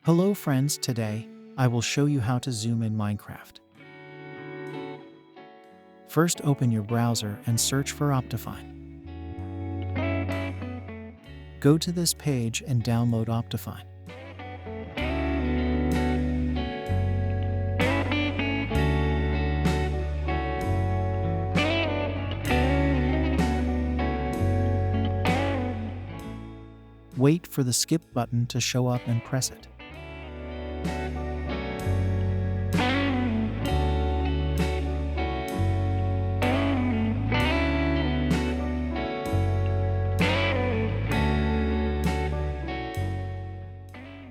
Hello friends, today I will show you how to zoom in Minecraft. First open your browser and search for Optifine. Go to this page and download Optifine. Wait for the skip button to show up and press it.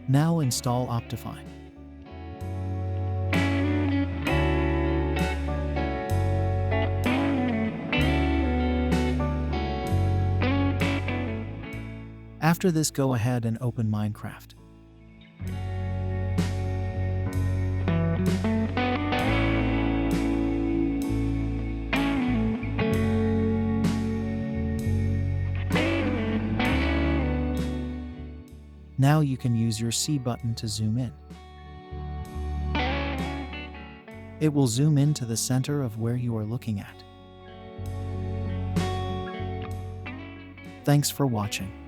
Now install Optifine. After this, go ahead and open Minecraft. Now you can use your C button to zoom in. It will zoom into the center of where you are looking at. Thanks for watching.